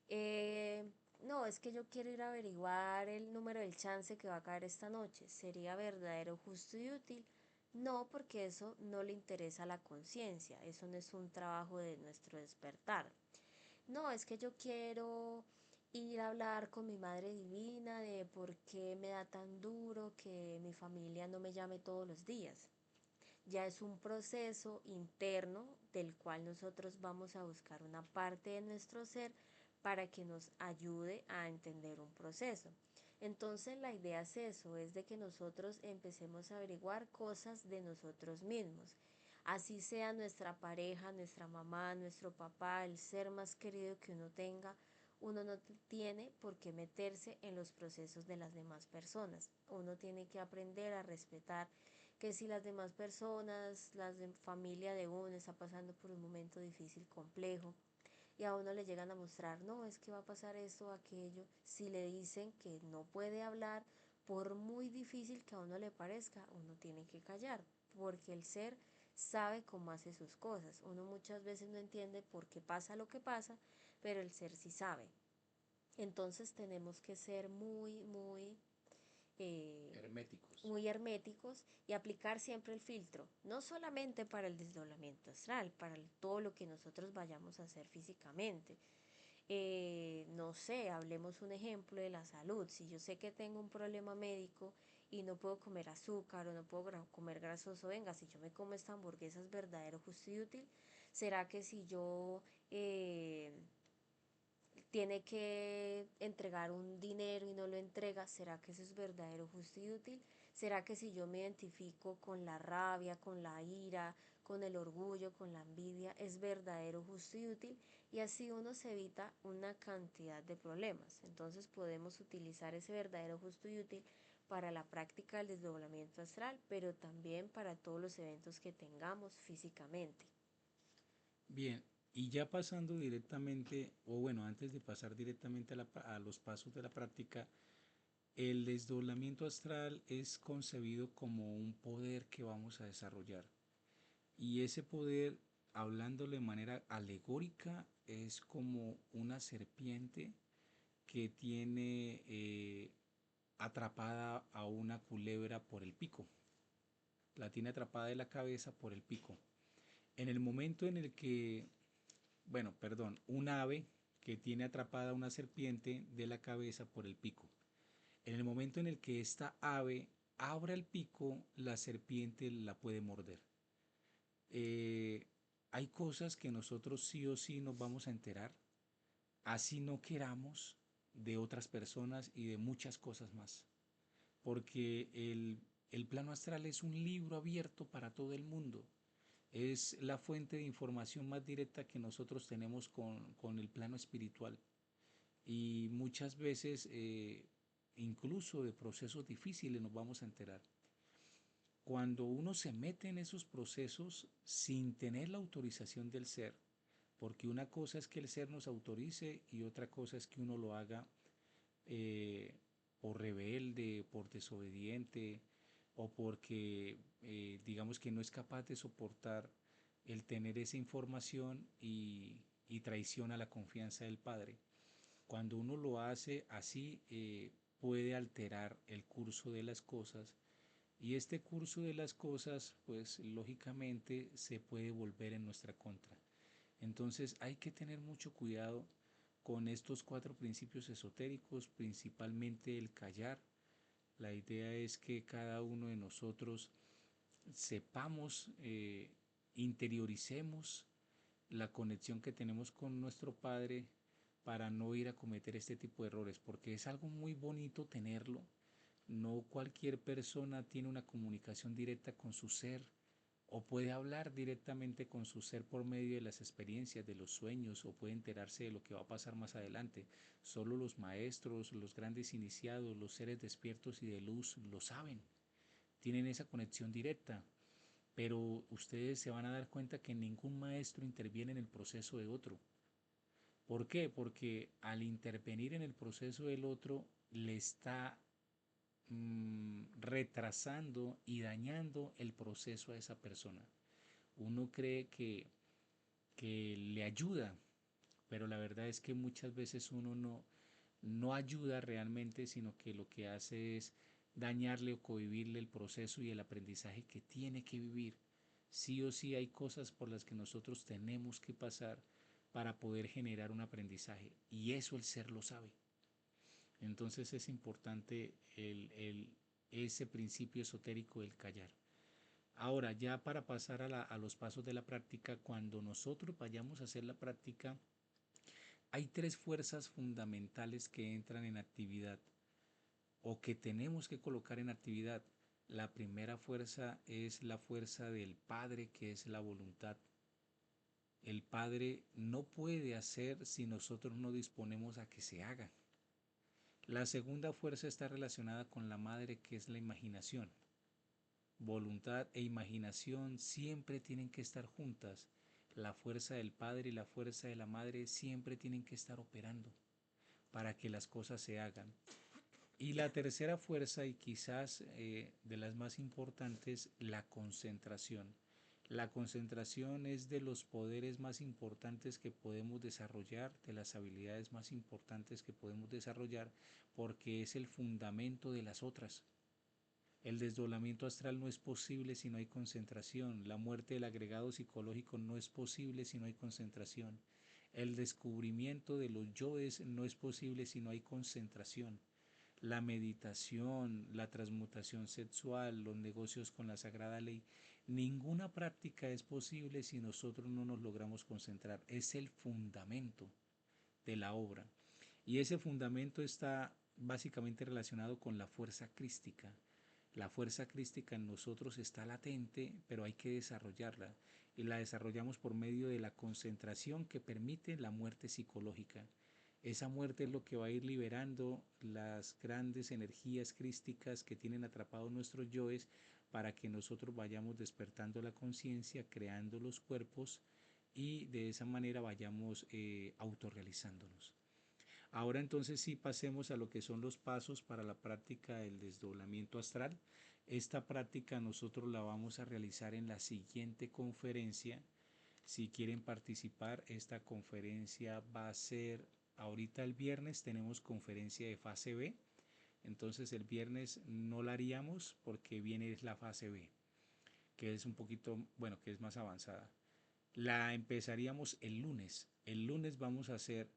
Eh, no, es que yo quiero ir a averiguar el número del chance que va a caer esta noche. ¿Sería verdadero, justo y útil? No, porque eso no le interesa a la conciencia. Eso no es un trabajo de nuestro despertar. No, es que yo quiero ir a hablar con mi madre divina de por qué me da tan duro que mi familia no me llame todos los días. Ya es un proceso interno del cual nosotros vamos a buscar una parte de nuestro ser para que nos ayude a entender un proceso. Entonces la idea es eso, es de que nosotros empecemos a averiguar cosas de nosotros mismos. Así sea nuestra pareja, nuestra mamá, nuestro papá, el ser más querido que uno tenga, uno no tiene por qué meterse en los procesos de las demás personas. Uno tiene que aprender a respetar que si las demás personas, las de familia de uno está pasando por un momento difícil, complejo, y a uno le llegan a mostrar, no, es que va a pasar esto o aquello, si le dicen que no puede hablar, por muy difícil que a uno le parezca, uno tiene que callar, porque el ser sabe cómo hace sus cosas. Uno muchas veces no entiende por qué pasa lo que pasa, pero el ser sí sabe. Entonces tenemos que ser eh, Herméticos. muy herméticos y aplicar siempre el filtro, no solamente para el desdoblamiento astral, para todo lo que nosotros vayamos a hacer físicamente. No sé, hablemos un ejemplo de la salud. Si yo sé que tengo un problema médico y no puedo comer azúcar o no puedo comer grasoso, venga, si yo me como esta hamburguesa es verdadero, justo y útil. ¿Será que si yo tiene que entregar un dinero y no lo entrega, ¿será que eso es verdadero, justo y útil? ¿Será que si yo me identifico con la rabia, con la ira, con el orgullo, con la envidia, es verdadero, justo y útil? Y así uno se evita una cantidad de problemas. Entonces podemos utilizar ese verdadero, justo y útil para la práctica del desdoblamiento astral, pero también para todos los eventos que tengamos físicamente. Bien, y ya pasando directamente, o bueno, antes de pasar directamente a los pasos de la práctica, el desdoblamiento astral es concebido como un poder que vamos a desarrollar. Y ese poder, hablándolo de manera alegórica, es como una serpiente que tiene atrapada a una culebra por el pico. La tiene atrapada de la cabeza por el pico. En el momento en el que, bueno, perdón, un ave que tiene atrapada a una serpiente de la cabeza por el pico. En el momento en el que esta ave abra el pico, la serpiente la puede morder. Eh, Hay cosas que nosotros sí o sí nos vamos a enterar, así no queramos, de otras personas y de muchas cosas más. Porque el plano astral es un libro abierto para todo el mundo. Es la fuente de información más directa que nosotros tenemos con el plano espiritual. Y muchas veces, incluso de procesos difíciles, nos vamos a enterar. Cuando uno se mete en esos procesos sin tener la autorización del ser, porque una cosa es que el ser nos autorice y otra cosa es que uno lo haga eh, por rebelde, por desobediente o porque digamos que no es capaz de soportar el tener esa información y traiciona la confianza del Padre. Cuando uno lo hace así, puede alterar el curso de las cosas y este curso de las cosas, pues lógicamente se puede volver en nuestra contra. Entonces hay que tener mucho cuidado con estos cuatro principios esotéricos, principalmente el callar. La idea es que cada uno de nosotros sepamos, interioricemos la conexión que tenemos con nuestro Padre para no ir a cometer este tipo de errores, porque es algo muy bonito tenerlo. No cualquier persona tiene una comunicación directa con su ser o puede hablar directamente con su ser por medio de las experiencias, de los sueños, o puede enterarse de lo que va a pasar más adelante. Solo los maestros, los grandes iniciados, los seres despiertos y de luz lo saben, tienen esa conexión directa, pero ustedes se van a dar cuenta que ningún maestro interviene en el proceso de otro. ¿Por qué? Porque al intervenir en el proceso del otro le está retrasando y dañando el proceso a esa persona. Uno cree que le ayuda, pero la verdad es que muchas veces uno no ayuda realmente, sino que lo que hace es dañarle o cohibirle el proceso y el aprendizaje que tiene que vivir. Sí o sí hay cosas por las que nosotros tenemos que pasar para poder generar un aprendizaje y eso el ser lo sabe. Entonces es importante ese principio esotérico del callar. Ahora, ya para pasar a los pasos de la práctica, cuando nosotros vayamos a hacer la práctica, hay tres fuerzas fundamentales que entran en actividad o que tenemos que colocar en actividad. La primera fuerza es la fuerza del Padre, que es la voluntad. El Padre no puede hacer si nosotros no disponemos a que se haga. La segunda fuerza está relacionada con la Madre, que es la imaginación. Voluntad e imaginación siempre tienen que estar juntas. La fuerza del Padre y la fuerza de la Madre siempre tienen que estar operando para que las cosas se hagan. Y la tercera fuerza, y quizás de las más importantes, la concentración. La concentración es de los poderes más importantes que podemos desarrollar, de las habilidades más importantes que podemos desarrollar, porque es el fundamento de las otras. El desdoblamiento astral no es posible si no hay concentración. La muerte del agregado psicológico no es posible si no hay concentración. El descubrimiento de los yoes no es posible si no hay concentración. La meditación, la transmutación sexual, los negocios con la sagrada ley, ninguna práctica es posible si nosotros no nos logramos concentrar. Es el fundamento de la obra. Y ese fundamento está básicamente relacionado con la fuerza crística. La fuerza crística en nosotros está latente, pero hay que desarrollarla. Y la desarrollamos por medio de la concentración que permite la muerte psicológica. Esa muerte es lo que va a ir liberando las grandes energías crísticas que tienen atrapados nuestros yoes para que nosotros vayamos despertando la conciencia, creando los cuerpos y de esa manera vayamos autorrealizándonos. Ahora entonces sí pasemos a lo que son los pasos para la práctica del desdoblamiento astral. Esta práctica nosotros la vamos a realizar en la siguiente conferencia. Si quieren participar, esta conferencia va a ser ahorita el viernes, tenemos conferencia de fase B. Entonces el viernes no la haríamos porque viene la fase B, que es un poquito, bueno, que es más avanzada. La empezaríamos el lunes. El lunes vamos a hacer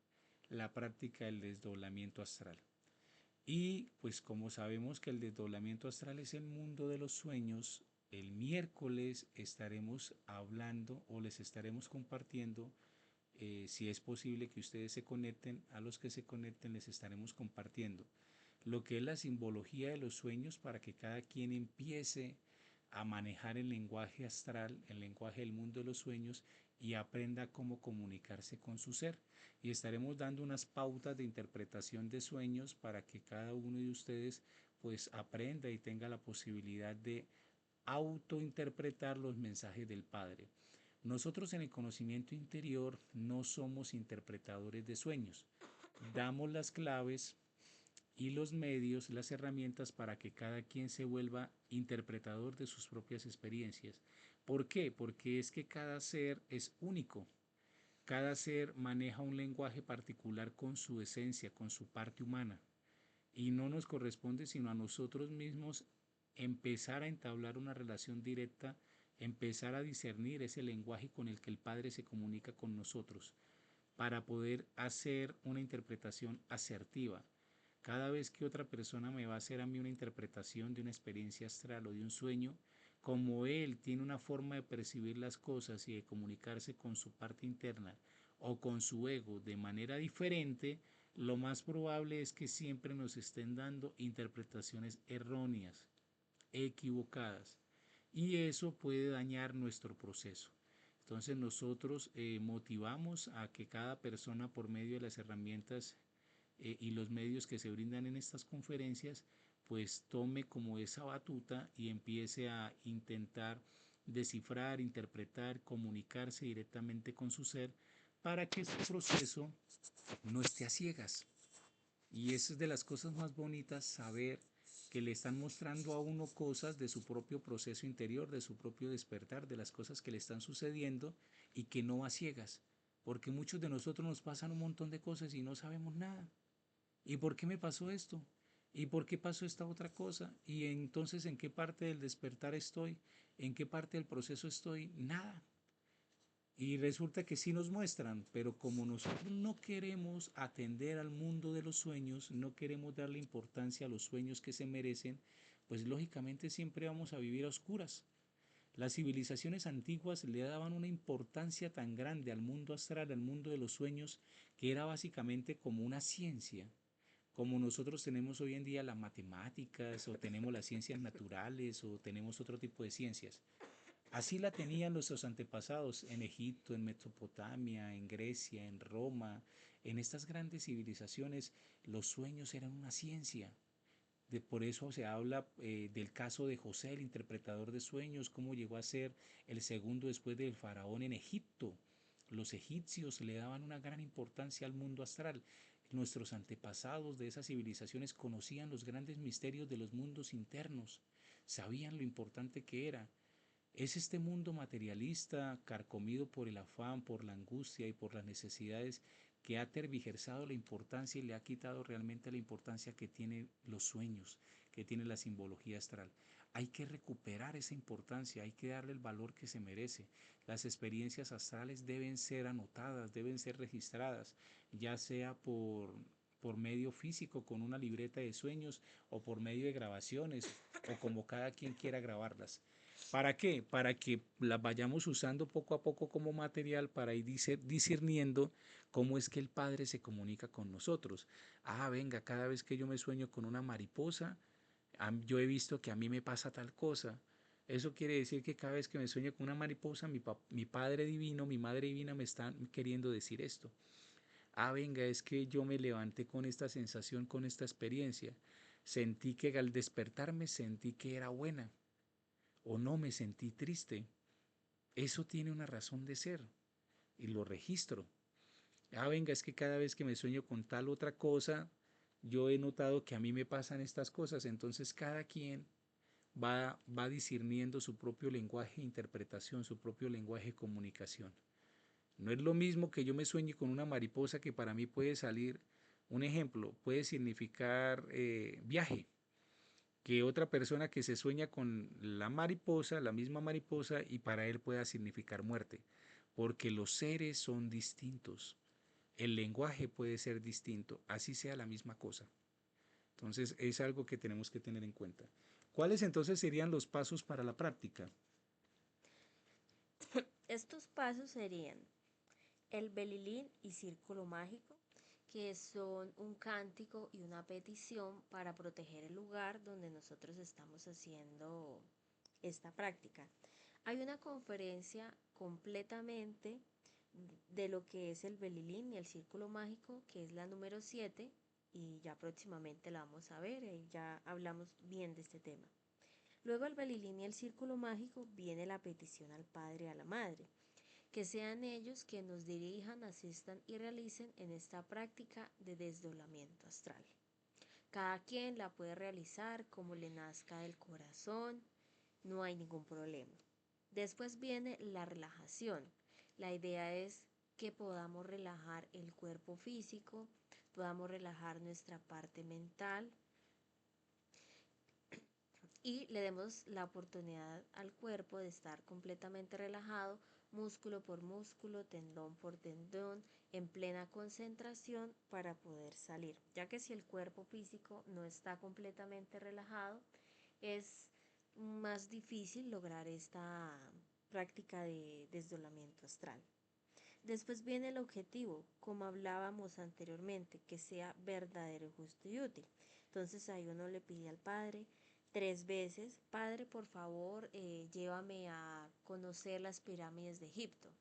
la práctica del desdoblamiento astral. Y pues como sabemos que el desdoblamiento astral es el mundo de los sueños, el miércoles estaremos hablando o les estaremos compartiendo, si es posible que ustedes se conecten, a los que se conecten les estaremos compartiendo lo que es la simbología de los sueños para que cada quien empiece a manejar el lenguaje astral, el lenguaje del mundo de los sueños y aprenda cómo comunicarse con su ser. Y estaremos dando unas pautas de interpretación de sueños para que cada uno de ustedes pues aprenda y tenga la posibilidad de autointerpretar los mensajes del Padre. Nosotros en el conocimiento interior no somos interpretadores de sueños. Damos las claves y los medios, las herramientas para que cada quien se vuelva interpretador de sus propias experiencias. ¿Por qué? Porque es que cada ser es único. Cada ser maneja un lenguaje particular con su esencia, con su parte humana. Y no nos corresponde sino a nosotros mismos empezar a entablar una relación directa, empezar a discernir ese lenguaje con el que el Padre se comunica con nosotros, para poder hacer una interpretación asertiva. Cada vez que otra persona me va a hacer a mí una interpretación de una experiencia astral o de un sueño, como él tiene una forma de percibir las cosas y de comunicarse con su parte interna o con su ego de manera diferente, lo más probable es que siempre nos estén dando interpretaciones erróneas, equivocadas, y eso puede dañar nuestro proceso. Entonces nosotros motivamos a que cada persona por medio de las herramientas y los medios que se brindan en estas conferencias, pues tome como esa batuta y empiece a intentar descifrar, interpretar, comunicarse directamente con su ser para que este proceso no esté a ciegas. Y eso es de las cosas más bonitas, saber que le están mostrando a uno cosas de su propio proceso interior, de su propio despertar, de las cosas que le están sucediendo y que no a ciegas. Porque muchos de nosotros nos pasan un montón de cosas y no sabemos nada. ¿Y por qué me pasó esto? ¿Y por qué pasó esta otra cosa? ¿Y entonces en qué parte del despertar estoy? ¿En qué parte del proceso estoy? Nada. Y resulta que sí nos muestran, pero como nosotros no queremos atender al mundo de los sueños, no queremos darle importancia a los sueños que se merecen, pues lógicamente siempre vamos a vivir a oscuras. Las civilizaciones antiguas le daban una importancia tan grande al mundo astral, al mundo de los sueños, que era básicamente como una ciencia, como nosotros tenemos hoy en día las matemáticas o tenemos las ciencias naturales o tenemos otro tipo de ciencias. Así la tenían nuestros antepasados en Egipto, en Mesopotamia, en Grecia, en Roma, en estas grandes civilizaciones. Los sueños eran una ciencia. Por eso se habla del caso de José, el interpretador de sueños, cómo llegó a ser el segundo después del faraón en Egipto. Los egipcios le daban una gran importancia al mundo astral. Nuestros antepasados de esas civilizaciones conocían los grandes misterios de los mundos internos, sabían lo importante que era. Es este mundo materialista, carcomido por el afán, por la angustia y por las necesidades, que ha tergiversado la importancia y le ha quitado realmente la importancia que tienen los sueños, que tiene la simbología astral. Hay que recuperar esa importancia, hay que darle el valor que se merece. Las experiencias astrales deben ser anotadas, deben ser registradas, ya sea por medio físico con una libreta de sueños o por medio de grabaciones o como cada quien quiera grabarlas. ¿Para qué? Para que las vayamos usando poco a poco como material para ir discerniendo cómo es que el Padre se comunica con nosotros. Ah, venga, cada vez que yo me sueño con una mariposa, yo he visto que a mí me pasa tal cosa. Eso quiere decir que cada vez que me sueño con una mariposa, mi Padre Divino, mi Madre Divina me están queriendo decir esto. Ah, venga, es que yo me levanté con esta sensación, con esta experiencia. Sentí que al despertarme sentí que era buena o no me sentí triste. Eso tiene una razón de ser y lo registro. Ah, venga, es que cada vez que me sueño con tal otra cosa, yo he notado que a mí me pasan estas cosas. Entonces cada quien va discerniendo su propio lenguaje de interpretación, su propio lenguaje de comunicación. No es lo mismo que yo me sueñe con una mariposa que para mí puede salir, un ejemplo, puede significar viaje, que otra persona que se sueña con la mariposa, la misma mariposa, y para él pueda significar muerte, porque los seres son distintos, el lenguaje puede ser distinto, así sea la misma cosa. Entonces es algo que tenemos que tener en cuenta. ¿Cuáles entonces serían los pasos para la práctica? Estos pasos serían el belilín y círculo mágico, que son un cántico y una petición para proteger el lugar donde nosotros estamos haciendo esta práctica. Hay una conferencia completamente de lo que es el Belilín y el Círculo Mágico, que es la número 7, y ya próximamente la vamos a ver, y ya hablamos bien de este tema. Luego el Belilín y el Círculo Mágico viene la petición al Padre y a la Madre, que sean ellos que nos dirijan, asistan y realicen en esta práctica de desdoblamiento astral. Cada quien la puede realizar como le nazca del corazón, no hay ningún problema. Después viene la relajación. La idea es que podamos relajar el cuerpo físico, podamos relajar nuestra parte mental y le demos la oportunidad al cuerpo de estar completamente relajado, músculo por músculo, tendón por tendón, en plena concentración para poder salir, ya que si el cuerpo físico no está completamente relajado, es más difícil lograr esta práctica de desdoblamiento astral. Después viene el objetivo, como hablábamos anteriormente, que sea verdadero, justo y útil. Entonces ahí uno le pide al Padre 3 veces: Padre, por favor, llévame a conocer las pirámides de Egipto.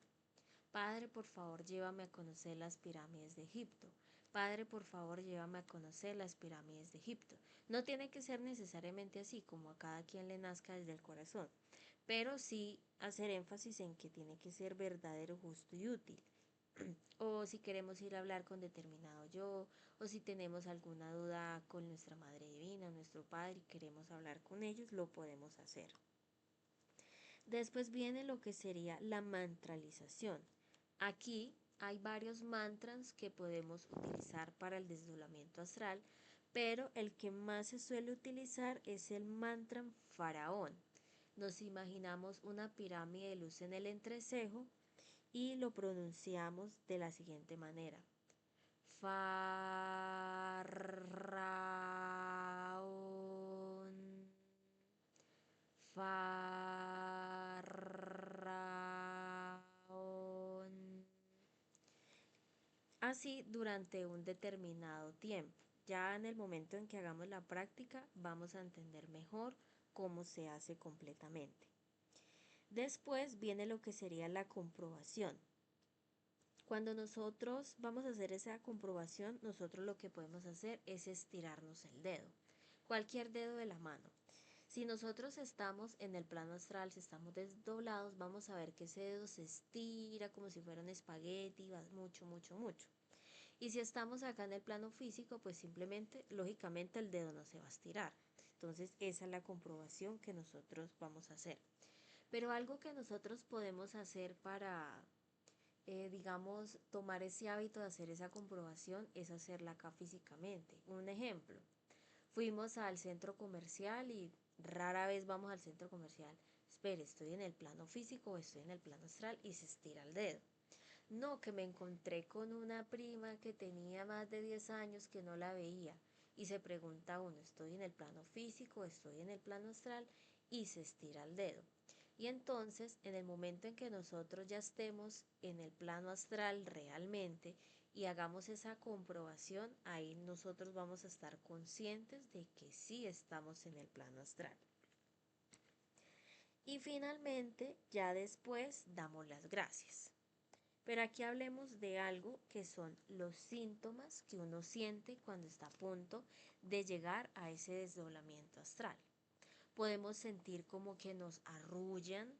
Padre, por favor, llévame a conocer las pirámides de Egipto. Padre, por favor, llévame a conocer las pirámides de Egipto. No tiene que ser necesariamente así, como a cada quien le nazca desde el corazón, pero sí hacer énfasis en que tiene que ser verdadero, justo y útil. O si queremos ir a hablar con determinado yo, o si tenemos alguna duda con nuestra Madre Divina, nuestro Padre, y queremos hablar con ellos, lo podemos hacer. Después viene lo que sería la mantralización. Aquí hay varios mantras que podemos utilizar para el desdoblamiento astral, pero el que más se suele utilizar es el mantra faraón. Nos imaginamos una pirámide de luz en el entrecejo y lo pronunciamos de la siguiente manera: Faraón, Faraón. Así durante un determinado tiempo. Ya en el momento en que hagamos la práctica vamos a entender mejor cómo se hace completamente. Después viene lo que sería la comprobación. Cuando nosotros vamos a hacer esa comprobación, nosotros lo que podemos hacer es estirarnos el dedo, cualquier dedo de la mano. Si nosotros estamos en el plano astral, si estamos desdoblados, vamos a ver que ese dedo se estira como si fuera un espagueti, va mucho, mucho, mucho. Y si estamos acá en el plano físico, pues simplemente, lógicamente, el dedo no se va a estirar. Entonces, esa es la comprobación que nosotros vamos a hacer. Pero algo que nosotros podemos hacer para, digamos, tomar ese hábito de hacer esa comprobación es hacerla acá físicamente. Un ejemplo, fuimos al centro comercial y rara vez vamos al centro comercial. Espere, ¿estoy en el plano físico o estoy en el plano astral? Y se estira el dedo. No, que me encontré con una prima que tenía más de 10 años que no la veía y se pregunta uno: ¿estoy en el plano físico, estoy en el plano astral? Y se estira el dedo. Y entonces, en el momento en que nosotros ya estemos en el plano astral realmente y hagamos esa comprobación, ahí nosotros vamos a estar conscientes de que sí estamos en el plano astral. Y finalmente, ya después damos las gracias. Pero aquí hablemos de algo que son los síntomas que uno siente cuando está a punto de llegar a ese desdoblamiento astral. Podemos sentir como que nos arrullan,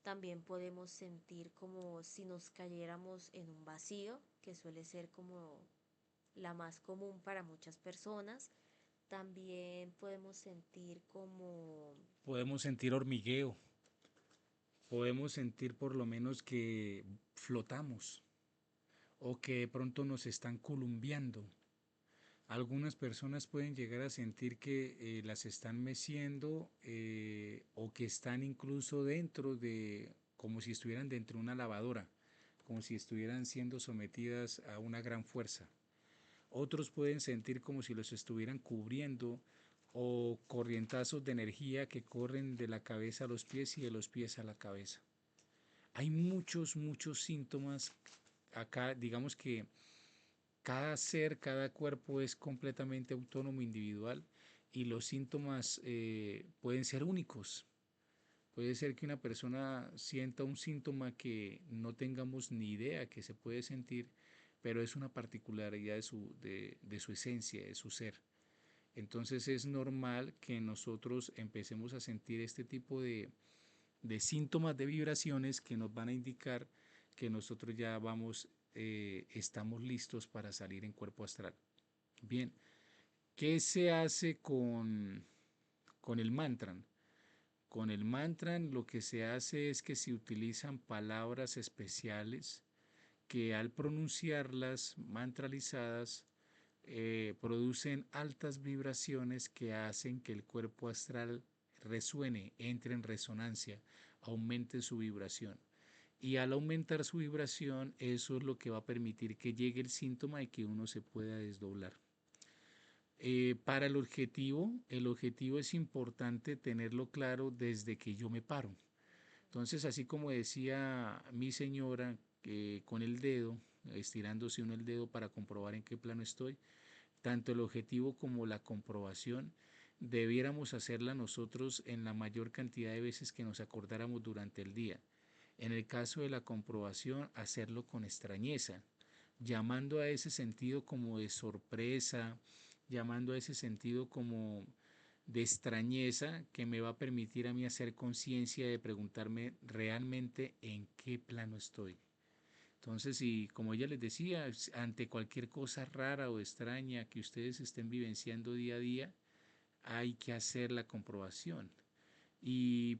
también podemos sentir como si nos cayéramos en un vacío, que suele ser como la más común para muchas personas. También podemos sentir como... Podemos sentir hormigueo, podemos sentir por lo menos que flotamos o que de pronto nos están columpiando. Algunas personas pueden llegar a sentir que las están meciendo o que están incluso dentro de, como si estuvieran dentro de una lavadora, como si estuvieran siendo sometidas a una gran fuerza. Otros pueden sentir como si los estuvieran cubriendo o corrientazos de energía que corren de la cabeza a los pies y de los pies a la cabeza. Hay muchos, muchos síntomas acá, digamos que Cada ser, cada cuerpo es completamente autónomo, individual y los síntomas pueden ser únicos. Puede ser que una persona sienta un síntoma que no tengamos ni idea que se puede sentir, pero es una particularidad de su esencia, de su ser. Entonces es normal que nosotros empecemos a sentir este tipo de síntomas, de vibraciones que nos van a indicar que nosotros ya vamos, estamos listos para salir en cuerpo astral. Bien, ¿qué se hace con el mantra? Con el mantra lo que se hace es que se utilizan palabras especiales que al pronunciarlas mantralizadas producen altas vibraciones que hacen que el cuerpo astral resuene, entre en resonancia, aumente su vibración. Y al aumentar su vibración, eso es lo que va a permitir que llegue el síntoma y que uno se pueda desdoblar. Para el objetivo es importante tenerlo claro desde que yo me paro. Entonces, así como decía mi señora, con el dedo, estirándose uno el dedo para comprobar en qué plano estoy, tanto el objetivo como la comprobación debiéramos hacerla nosotros en la mayor cantidad de veces que nos acordáramos durante el día. En el caso de la comprobación, hacerlo con extrañeza, llamando a ese sentido como de sorpresa, llamando a ese sentido como de extrañeza que me va a permitir a mí hacer conciencia de preguntarme realmente en qué plano estoy. Entonces, y como ella les decía, ante cualquier cosa rara o extraña que ustedes estén vivenciando día a día, hay que hacer la comprobación. Y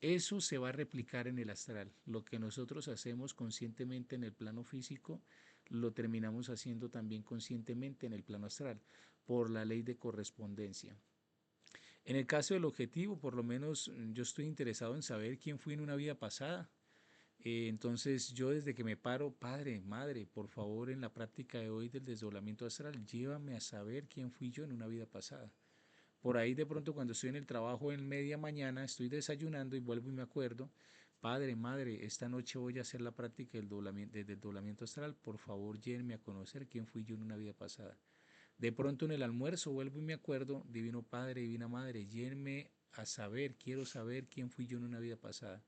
eso se va a replicar en el astral. Lo que nosotros hacemos conscientemente en el plano físico, lo terminamos haciendo también conscientemente en el plano astral, por la ley de correspondencia. En el caso del objetivo, por lo menos yo estoy interesado en saber quién fui en una vida pasada. Entonces yo desde que me paro, padre, madre, por favor en la práctica de hoy del desdoblamiento astral, llévame a saber quién fui yo en una vida pasada. Por ahí de pronto cuando estoy en el trabajo en media mañana, estoy desayunando y vuelvo y me acuerdo, padre, madre, esta noche voy a hacer la práctica del desdoblamiento astral, por favor llévenme a conocer quién fui yo en una vida pasada. De pronto en el almuerzo vuelvo y me acuerdo, Divino Padre, Divina Madre, llévenme a saber, quiero saber quién fui yo en una vida pasada.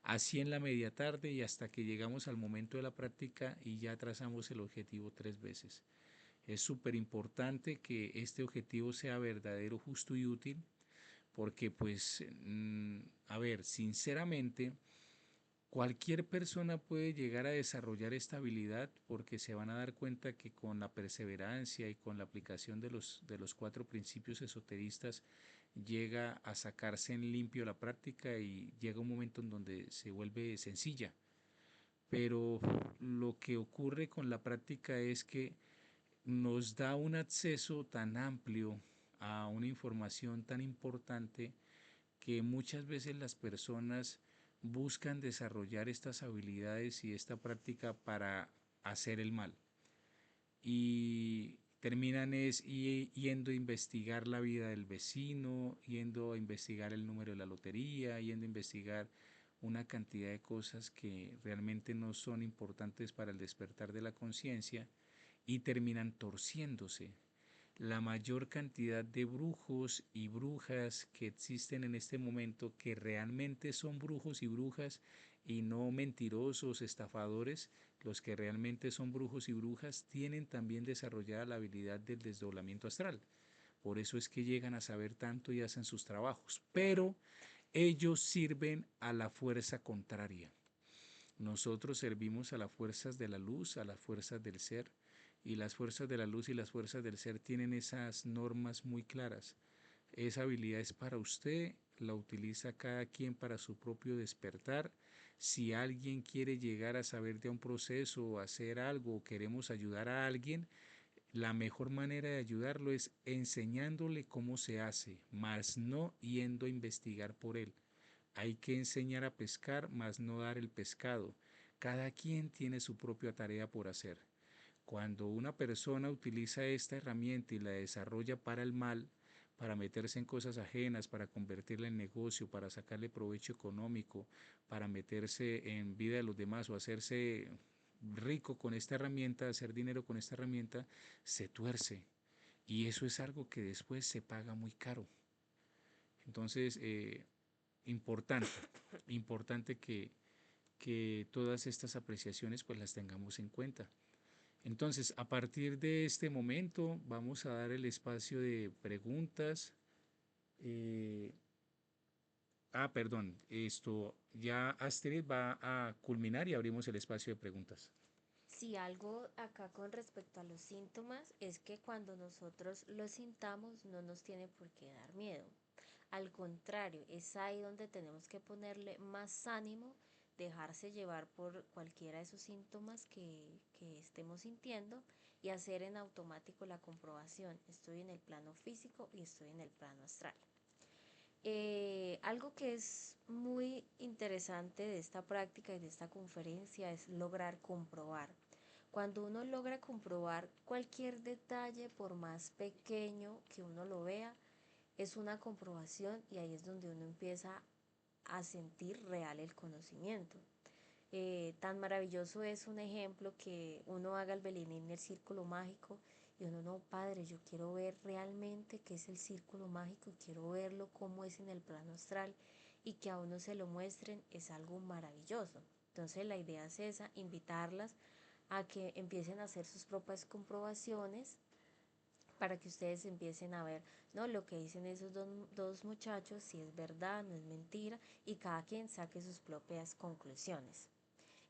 Así en la media tarde y hasta que llegamos al momento de la práctica y ya trazamos el objetivo 3 veces. Es súper importante que este objetivo sea verdadero, justo y útil, porque pues, a ver, sinceramente, cualquier persona puede llegar a desarrollar esta habilidad porque se van a dar cuenta que con la perseverancia y con la aplicación de los 4 principios esoteristas llega a sacarse en limpio la práctica y llega un momento en donde se vuelve sencilla. Pero lo que ocurre con la práctica es que nos da un acceso tan amplio a una información tan importante que muchas veces las personas buscan desarrollar estas habilidades y esta práctica para hacer el mal y terminan yendo a investigar la vida del vecino, yendo a investigar el número de la lotería, yendo a investigar una cantidad de cosas que realmente no son importantes para el despertar de la conciencia y terminan torciéndose. La mayor cantidad de brujos y brujas que existen en este momento, que realmente son brujos y brujas y no mentirosos, estafadores, los que realmente son brujos y brujas tienen también desarrollada la habilidad del desdoblamiento astral. Por eso es que llegan a saber tanto y hacen sus trabajos. Pero ellos sirven a la fuerza contraria. Nosotros servimos a las fuerzas de la luz, a las fuerzas del ser, y las fuerzas de la luz y las fuerzas del ser tienen esas normas muy claras. Esa habilidad es para usted, la utiliza cada quien para su propio despertar. Si alguien quiere llegar a saber de un proceso o hacer algo o queremos ayudar a alguien, la mejor manera de ayudarlo es enseñándole cómo se hace, más no yendo a investigar por él. Hay que enseñar a pescar, más no dar el pescado. Cada quien tiene su propia tarea por hacer. Cuando una persona utiliza esta herramienta y la desarrolla para el mal, para meterse en cosas ajenas, para convertirla en negocio, para sacarle provecho económico, para meterse en vida de los demás o hacerse rico con esta herramienta, hacer dinero con esta herramienta, se tuerce. Y eso es algo que después se paga muy caro. Entonces, importante, importante que todas estas apreciaciones pues las tengamos en cuenta. Entonces, a partir de este momento vamos a dar el espacio de preguntas. eh, Perdón, esto ya Astrid va a culminar y abrimos el espacio de preguntas. Si algo acá con respecto a los síntomas es que cuando nosotros los sintamos no nos tiene por qué dar miedo. Al contrario, es ahí donde tenemos que ponerle más ánimo, dejarse llevar por cualquiera de esos síntomas que estemos sintiendo y hacer en automático la comprobación. Estoy en el plano físico y estoy en el plano astral. Algo que es muy interesante de esta práctica y de esta conferencia es lograr comprobar. Cuando uno logra comprobar cualquier detalle, por más pequeño que uno lo vea, es una comprobación y ahí es donde uno empieza a sentir real el conocimiento. Tan maravilloso es un ejemplo que uno haga el Belín el círculo mágico y uno no, padre, yo quiero ver realmente qué es el círculo mágico y quiero verlo cómo es en el plano astral y que a uno se lo muestren es algo maravilloso. Entonces la idea es esa, invitarlas a que empiecen a hacer sus propias comprobaciones para que ustedes empiecen a ver, ¿no? Lo que dicen esos dos muchachos, si es verdad, no es mentira, y cada quien saque sus propias conclusiones.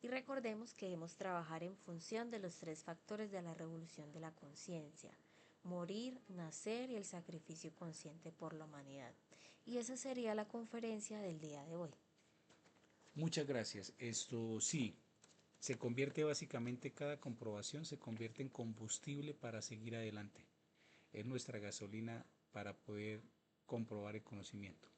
Y recordemos que debemos trabajar en función de los tres factores de la revolución de la conciencia: morir, nacer y el sacrificio consciente por la humanidad. Y esa sería la conferencia del día de hoy. Muchas gracias. Esto sí, se convierte básicamente cada comprobación, se convierte en combustible para seguir adelante. Es nuestra gasolina para poder comprobar el conocimiento.